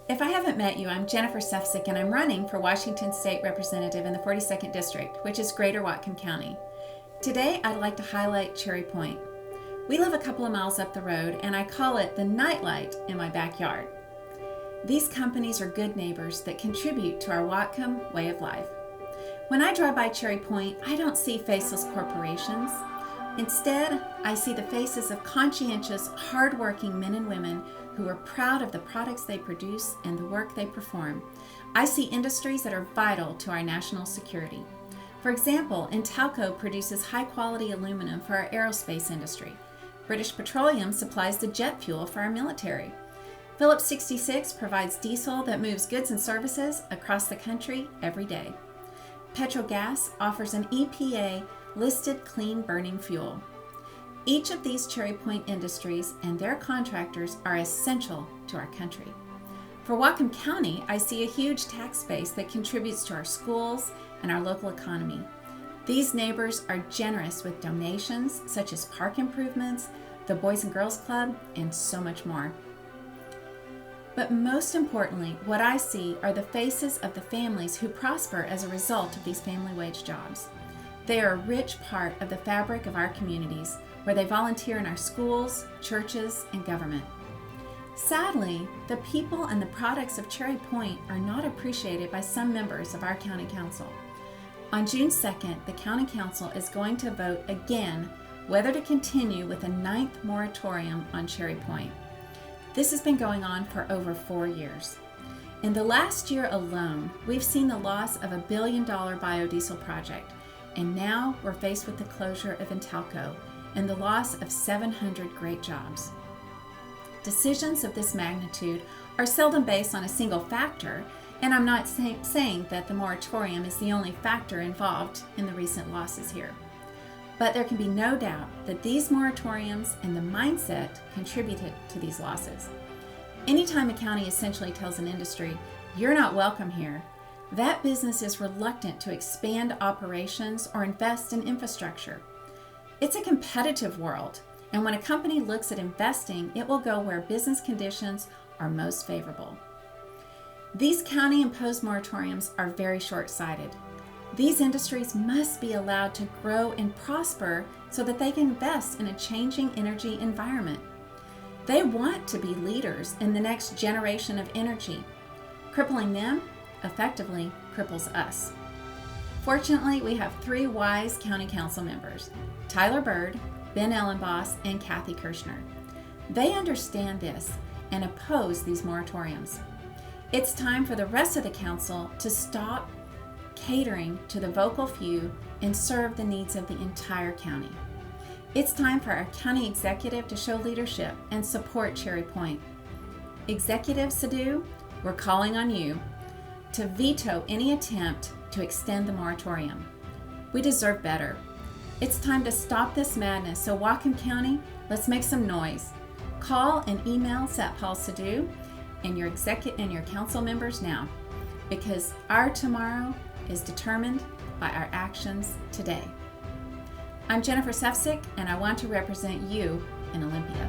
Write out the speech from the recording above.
If I haven't met you, I'm Jennifer Sefzik and I'm running for Washington State Representative in the 42nd District, which is Greater Whatcom County. Today, I'd like to highlight Cherry Point. We live a couple of miles up the road and I call it the nightlight in my backyard. These companies are good neighbors that contribute to our Whatcom Way of Life. When I drive by Cherry Point, I don't see faceless corporations. Instead, I see the faces of conscientious, hardworking men and women who are proud of the products they produce and the work they perform. I see industries that are vital to our national security. For example, Intalco produces high-quality aluminum for our aerospace industry. British Petroleum supplies the jet fuel for our military. Phillips 66 provides diesel that moves goods and services across the country every day. Petro Gas offers an EPA-listed clean burning fuel. Each of these Cherry Point industries and their contractors are essential to our country. For Whatcom County, I see a huge tax base that contributes to our schools and our local economy. These neighbors are generous with donations such as park improvements, the Boys and Girls Club, and so much more. But most importantly, what I see are the faces of the families who prosper as a result of these family wage jobs. They are a rich part of the fabric of our communities, where they volunteer in our schools, churches, and government. Sadly, the people and the products of Cherry Point are not appreciated by some members of our County Council. On June 2nd, the County Council is going to vote again whether to continue with a 9th moratorium on Cherry Point. This has been going on for over 4 years. In the last year alone, we've seen the loss of $1 billion biodiesel project, and now we're faced with the closure of Intalco and the loss of 700 great jobs. Decisions of this magnitude are seldom based on a single factor, and I'm not saying that the moratorium is the only factor involved in the recent losses here. But there can be no doubt that these moratoriums and the mindset contributed to these losses. Anytime a county essentially tells an industry, "You're not welcome here," that business is reluctant to expand operations or invest in infrastructure. It's a competitive world, and when a company looks at investing, it will go where business conditions are most favorable. These county-imposed moratoriums are very short-sighted. These industries must be allowed to grow and prosper so that they can invest in a changing energy environment. They want to be leaders in the next generation of energy. Crippling them effectively cripples us. Fortunately, we have 3 wise county council members, Tyler Bird, Ben Ellenboss, and Kathy Kirshner. They understand this and oppose these moratoriums. It's time for the rest of the council to stop catering to the vocal few and serve the needs of the entire county. It's time for our county executive to show leadership and support Cherry Point. Executive Sadu, we're calling on you to veto any attempt to extend the moratorium. We deserve better. It's time to stop this madness, so Whatcom County, let's make some noise. Call and email Satpal Sadu and your council members now, because our tomorrow is determined by our actions today. I'm Jennifer Sefzik, and I want to represent you in Olympia.